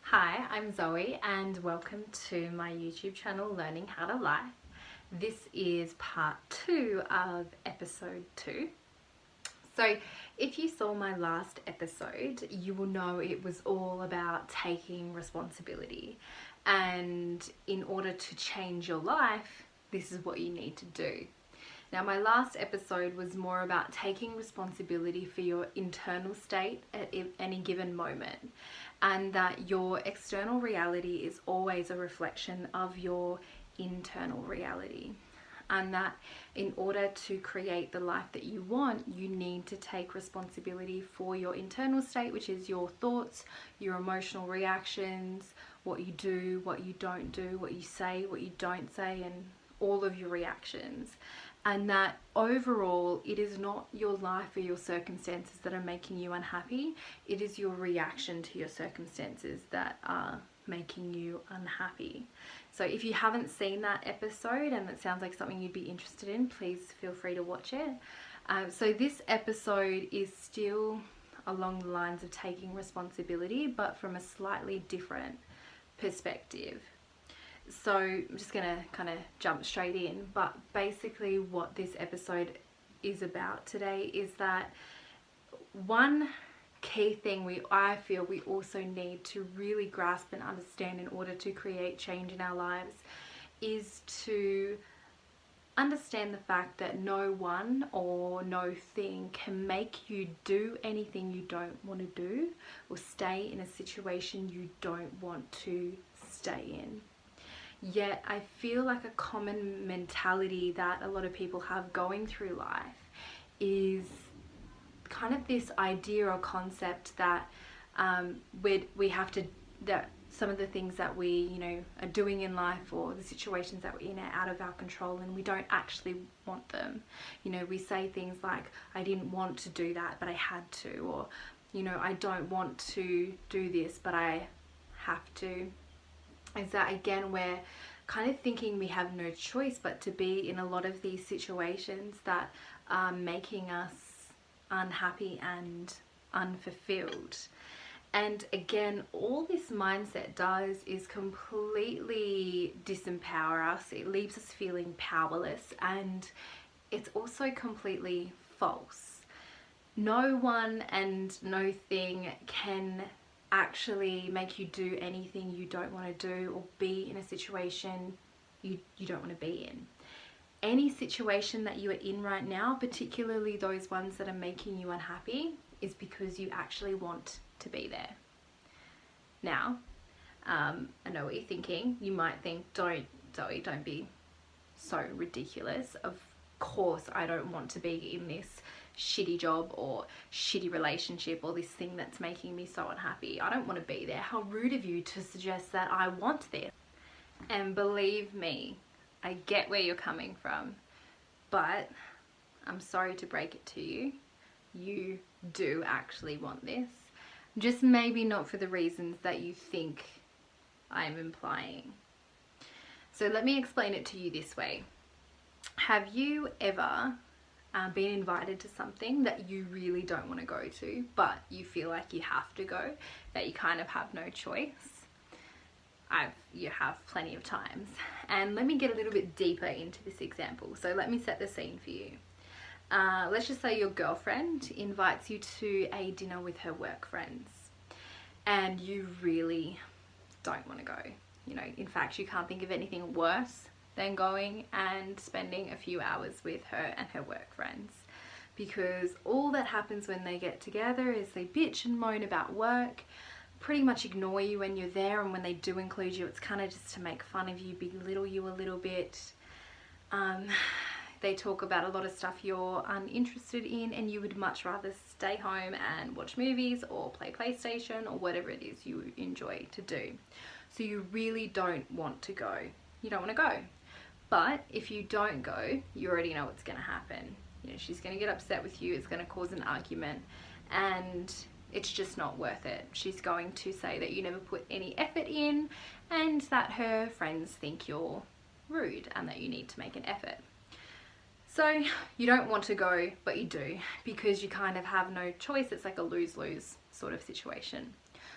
Hi, I'm Zoe and welcome to my YouTube channel Learning How to Life. This is part 2 of episode 2. So if you saw my last episode, you will know it was all about taking responsibility, and in order to change your life, this is what you need to do. Now, my last episode was more about taking responsibility for your internal state at any given moment, and that your external reality is always a reflection of your internal reality. And that in order to create the life that you want, you need to take responsibility for your internal state, which is your thoughts, your emotional reactions, what you do, what you don't do, what you say, what you don't say, and all of your reactions. And that overall, it is not your life or your circumstances that are making you unhappy. It is your reaction to your circumstances that are making you unhappy. So if you haven't seen that episode and it sounds like something you'd be interested in, please feel free to watch it. So this episode is still along the lines of taking responsibility, but from a slightly different perspective. So I'm just going to kind of jump straight in, but basically what this episode is about today is that one key thing I feel we also need to really grasp and understand in order to create change in our lives is to understand the fact that no one or no thing can make you do anything you don't want to do or stay in a situation you don't want to stay in. Yet I feel like a common mentality that a lot of people have going through life is kind of this idea or concept that we have to, that some of the things that we are doing in life or the situations that we're in are out of our control and we don't actually want them. We say things like, I didn't want to do that but I had to, or I don't want to do this but I have to. Is that again we're kind of thinking we have no choice but to be in a lot of these situations that are making us unhappy and unfulfilled. And again, all this mindset does is completely disempower us. It leaves us feeling powerless, and it's also completely false. No one and no thing can actually make you do anything you don't want to do or be in a situation you don't want to be in. Any situation that you are in right now, particularly those ones that are making you unhappy, is because you actually want to be there. Now, I know what you're thinking. You might think, don't, Zoe, don't be so ridiculous. Of course I don't want to be in this shitty job or shitty relationship or this thing that's making me so unhappy. I don't want to be there. How rude of you to suggest that I want this. And believe me, I get where you're coming from, but I'm sorry to break it to you. You do actually want this. Just maybe not for the reasons that you think I'm implying. So let me explain it to you this way. Have you ever been invited to something that you really don't want to go to, but you feel like you have to go, that you kind of have no choice? You have plenty of times. And let me get a little bit deeper into this example. So let me set the scene for you. Let's just say your girlfriend invites you to a dinner with her work friends, and you really don't want to go. In fact, you can't think of anything worse than going and spending a few hours with her and her work friends, because all that happens when they get together is they bitch and moan about work, pretty much ignore you when you're there, and when they do include you, it's kind of just to make fun of you, belittle you a little bit. They talk about a lot of stuff you're uninterested in, and you would much rather stay home and watch movies or play PlayStation or whatever it is you enjoy to do. So you really don't want to go. You don't want to go. But if you don't go, you already know what's going to happen. She's going to get upset with you. It's going to cause an argument, and it's just not worth it. She's going to say that you never put any effort in, and that her friends think you're rude and that you need to make an effort. So you don't want to go, but you do, because you kind of have no choice. It's like a lose-lose sort of situation.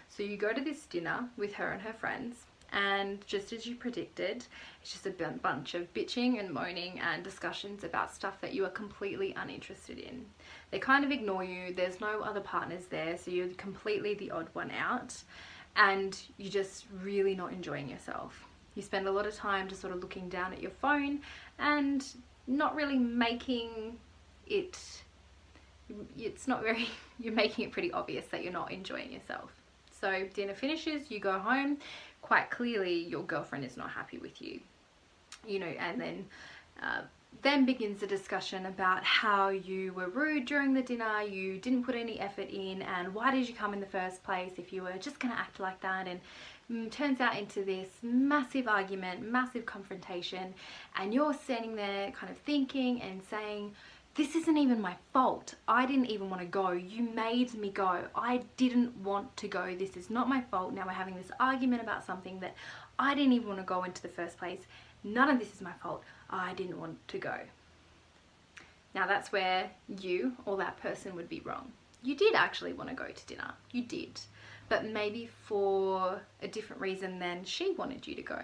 So you go to this dinner with her and her friends, and just as you predicted, it's just a bunch of bitching and moaning and discussions about stuff that you are completely uninterested in. They kind of ignore you, there's no other partners there, so you're completely the odd one out, and you're just really not enjoying yourself. You spend a lot of time just sort of looking down at your phone and not really making it, you're making it pretty obvious that you're not enjoying yourself. So dinner finishes, you go home, quite clearly your girlfriend is not happy with you, you know, and then begins the discussion about how you were rude during the dinner, you didn't put any effort in, and why did you come in the first place if you were just going to act like that, and turns out into this massive argument, massive confrontation, and you're standing there kind of thinking and saying, this isn't even my fault. I didn't even want to go. You made me go. I didn't want to go. This is not my fault. Now we're having this argument about something that I didn't even want to go into the first place. None of this is my fault. I didn't want to go. Now that's where you or that person would be wrong. You did actually want to go to dinner. You did. But maybe for a different reason than she wanted you to go.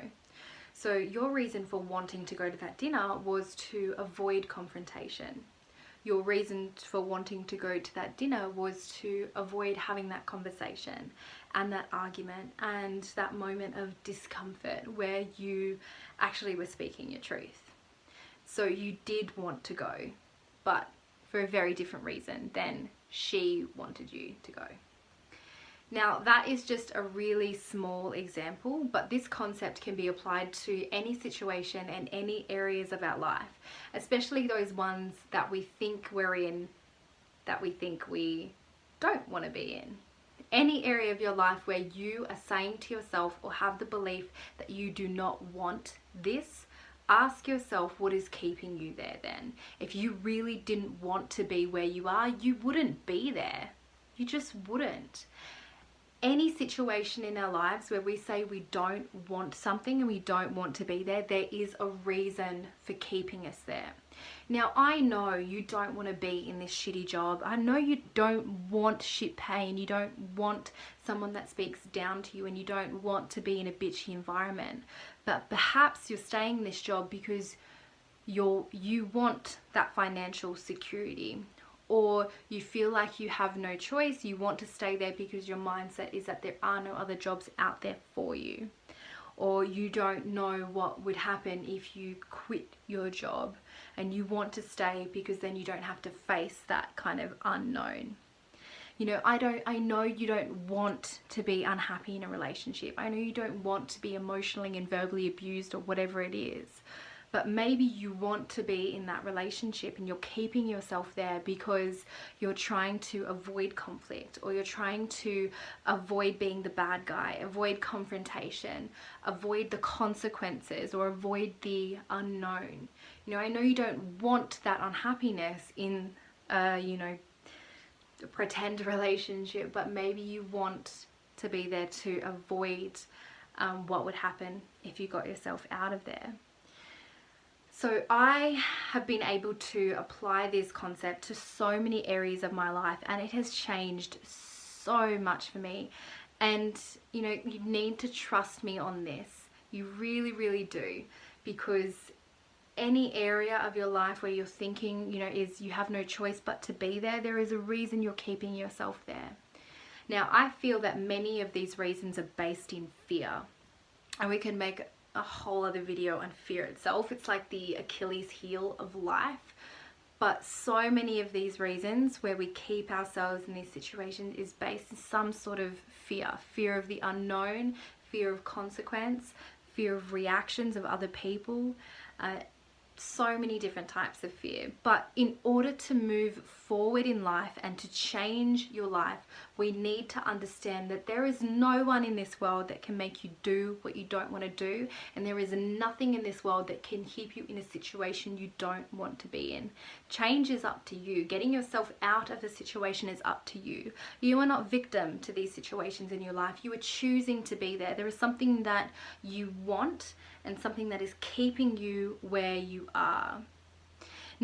So your reason for wanting to go to that dinner was to avoid confrontation. Your reason for wanting to go to that dinner was to avoid having that conversation and that argument and that moment of discomfort where you actually were speaking your truth. So you did want to go, but for a very different reason than she wanted you to go. Now that is just a really small example, but this concept can be applied to any situation and any areas of our life, especially those ones that we think we're in, that we think we don't want to be in. Any area of your life where you are saying to yourself or have the belief that you do not want this, ask yourself what is keeping you there then. If you really didn't want to be where you are, you wouldn't be there. You just wouldn't. Any situation in our lives where we say we don't want something and we don't want to be there, there is a reason for keeping us there. Now, I know you don't want to be in this shitty job. I know you don't want shit pay and you don't want someone that speaks down to you and you don't want to be in a bitchy environment. But perhaps you're staying in this job because you want that financial security, or you feel like you have no choice. You want to stay there because your mindset is that there are no other jobs out there for you, or you don't know what would happen if you quit your job and you want to stay because then you don't have to face that kind of unknown. You know, I know you don't want to be unhappy in a relationship. I know you don't want to be emotionally and verbally abused or whatever it is. But maybe you want to be in that relationship and you're keeping yourself there because you're trying to avoid conflict, or you're trying to avoid being the bad guy, avoid confrontation, avoid the consequences, or avoid the unknown. You know, I know you don't want that unhappiness in, you know, a pretend relationship, but maybe you want to be there to avoid what would happen if you got yourself out of there. So I have been able to apply this concept to so many areas of my life, and it has changed so much for me. And you know, you need to trust me on this. You really, really do, because any area of your life where you're thinking, you know, is you have no choice but to be there, there is a reason you're keeping yourself there. Now, I feel that many of these reasons are based in fear, and we can make a whole other video on fear itself. It's like the Achilles heel of life. But so many of these reasons where we keep ourselves in these situations is based in some sort of fear of the unknown, fear of consequence, fear of reactions of other people, so many different types of fear. But in order to move forward in life and to change your life, we need to understand that there is no one in this world that can make you do what you don't want to do, and there is nothing in this world that can keep you in a situation you don't want to be in. Change is up to you. Getting yourself out of a situation is up to you. You are not victim to these situations in your life. You are choosing to be there. There is something that you want and something that is keeping you where you are.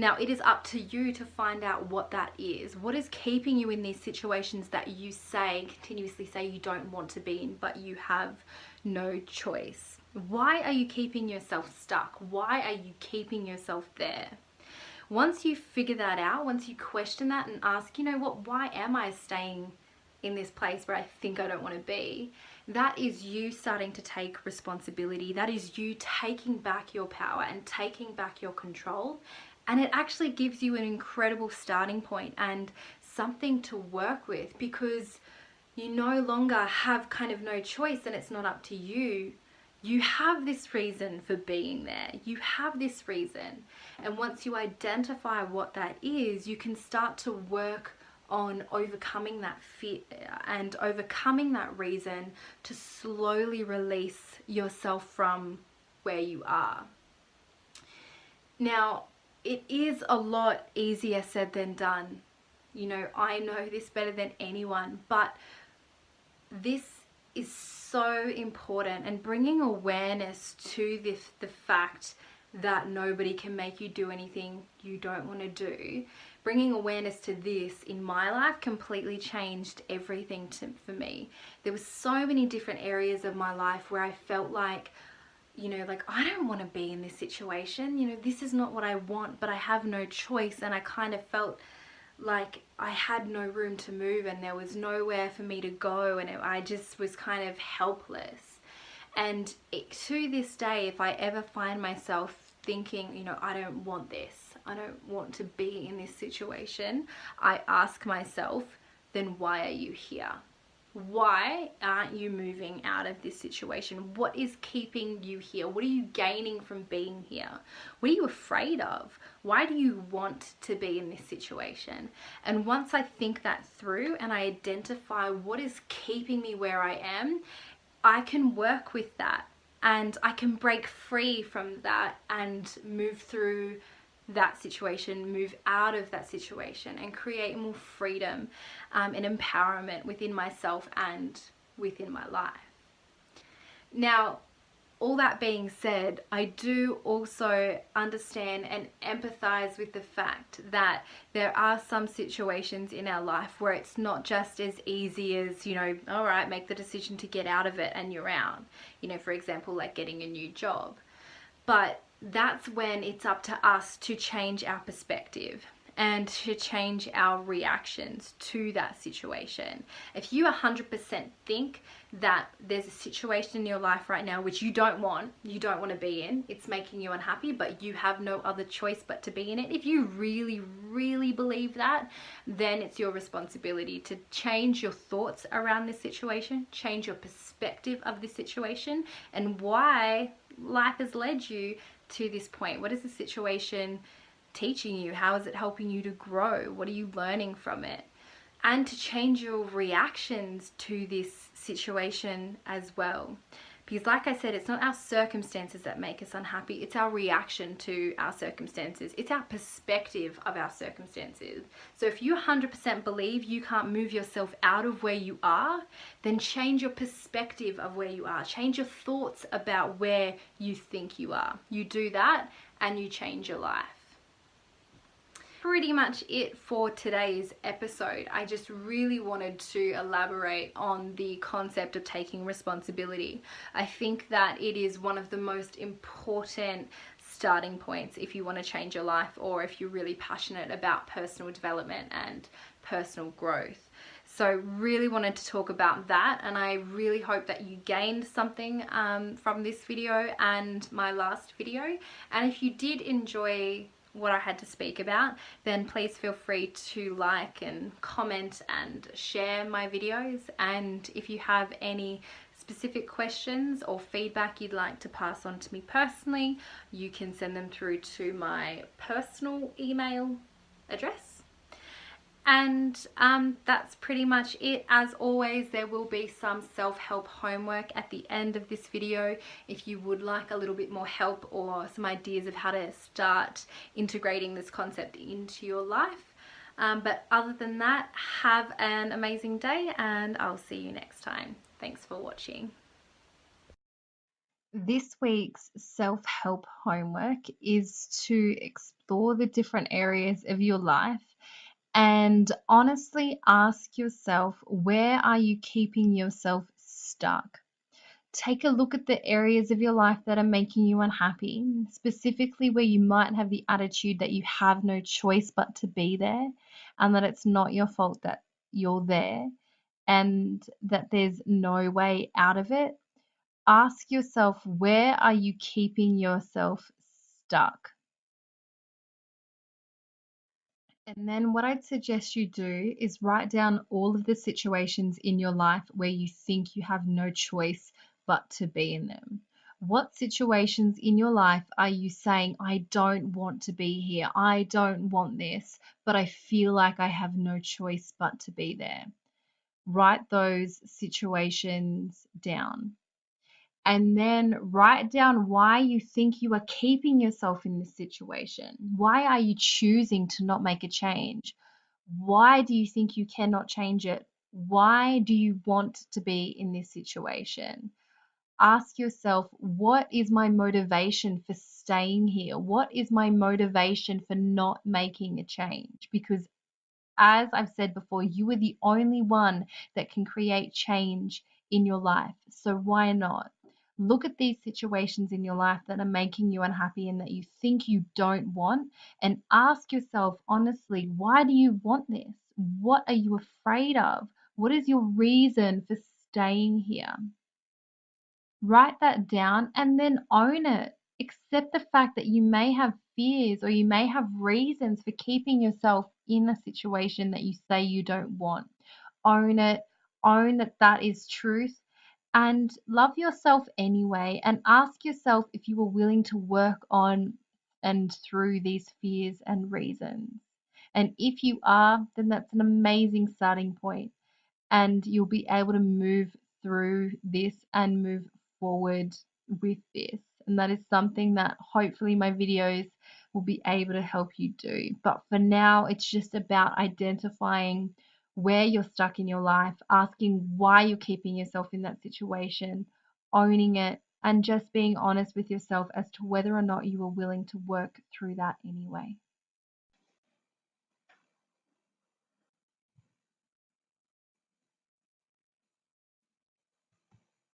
Now, it is up to you to find out what that is. What is keeping you in these situations that you continuously say you don't want to be in, but you have no choice? Why are you keeping yourself stuck? Why are you keeping yourself there? Once you figure that out, once you question that and ask, you know what, why am I staying in this place where I think I don't want to be? That is you starting to take responsibility. That is you taking back your power and taking back your control. And it actually gives you an incredible starting point and something to work with, because you no longer have kind of no choice and it's not up to you. You have this reason for being there. You have this reason. And once you identify what that is, you can start to work on overcoming that fear and overcoming that reason to slowly release yourself from where you are. Now, it is a lot easier said than done. You know, I know this better than anyone, but this is so important, and bringing awareness to the fact that nobody can make you do anything you don't want to do. Bringing awareness to this in my life completely changed everything for me. There were so many different areas of my life where I felt like, you know, like I don't want to be in this situation. You know, this is not what I want, but I have no choice. And I kind of felt like I had no room to move and there was nowhere for me to go, and I just was kind of helpless. And to this day, if I ever find myself thinking, you know, I don't want this, I don't want to be in this situation, I ask myself, then why are you here? Why aren't you moving out of this situation? What is keeping you here? What are you gaining from being here? What are you afraid of? Why do you want to be in this situation? And once I think that through and I identify what is keeping me where I am, I can work with that and I can break free from that and move through that situation, move out of that situation, and create more freedom and empowerment within myself and within my life. Now, all that being said, I do also understand and empathize with the fact that there are some situations in our life where it's not just as easy as, you know, all right, make the decision to get out of it and you're out. You know, for example, like getting a new job. But that's when it's up to us to change our perspective and to change our reactions to that situation. If you 100% think that there's a situation in your life right now which you don't want to be in, it's making you unhappy, but you have no other choice but to be in it, if you really, really believe that, then it's your responsibility to change your thoughts around this situation, change your perspective of this situation, and why life has led you to this point. What is the situation teaching you? How is it helping you to grow? What are you learning from it? And to change your reactions to this situation as well. Because like I said, it's not our circumstances that make us unhappy, it's our reaction to our circumstances. It's our perspective of our circumstances. So if you 100% believe you can't move yourself out of where you are, then change your perspective of where you are. Change your thoughts about where you think you are. You do that and you change your life. Pretty much it for today's episode. I just really wanted to elaborate on the concept of taking responsibility. I think that it is one of the most important starting points if you want to change your life, or if you're really passionate about personal development and personal growth. So really wanted to talk about that, and I really hope that you gained something from this video and my last video. And if you did enjoy what I had to speak about, then please feel free to like and comment and share my videos. And if you have any specific questions or feedback you'd like to pass on to me personally, you can send them through to my personal email address. And that's pretty much it. As always, there will be some self-help homework at the end of this video if you would like a little bit more help or some ideas of how to start integrating this concept into your life. But other than that, have an amazing day and I'll see you next time. Thanks for watching. This week's self-help homework is to explore the different areas of your life and honestly ask yourself, where are you keeping yourself stuck? Take a look at the areas of your life that are making you unhappy, specifically where you might have the attitude that you have no choice but to be there and that it's not your fault that you're there and that there's no way out of it. Ask yourself, where are you keeping yourself stuck? And then what I'd suggest you do is write down all of the situations in your life where you think you have no choice but to be in them. What situations in your life are you saying, I don't want to be here, I don't want this, but I feel like I have no choice but to be there? Write those situations down. And then write down why you think you are keeping yourself in this situation. Why are you choosing to not make a change? Why do you think you cannot change it? Why do you want to be in this situation? Ask yourself, what is my motivation for staying here? What is my motivation for not making a change? Because as I've said before, you are the only one that can create change in your life. So why not? Look at these situations in your life that are making you unhappy and that you think you don't want, and ask yourself honestly, why do you want this? What are you afraid of? What is your reason for staying here? Write that down and then own it. Accept the fact that you may have fears or you may have reasons for keeping yourself in a situation that you say you don't want. Own it. Own that that is truth and love yourself anyway. And ask yourself if you are willing to work on and through these fears and reasons. And if you are, then that's an amazing starting point and you'll be able to move through this and move forward with this. And that is something that hopefully my videos will be able to help you do. But for now, it's just about identifying where you're stuck in your life, asking why you're keeping yourself in that situation, owning it, and just being honest with yourself as to whether or not you are willing to work through that anyway.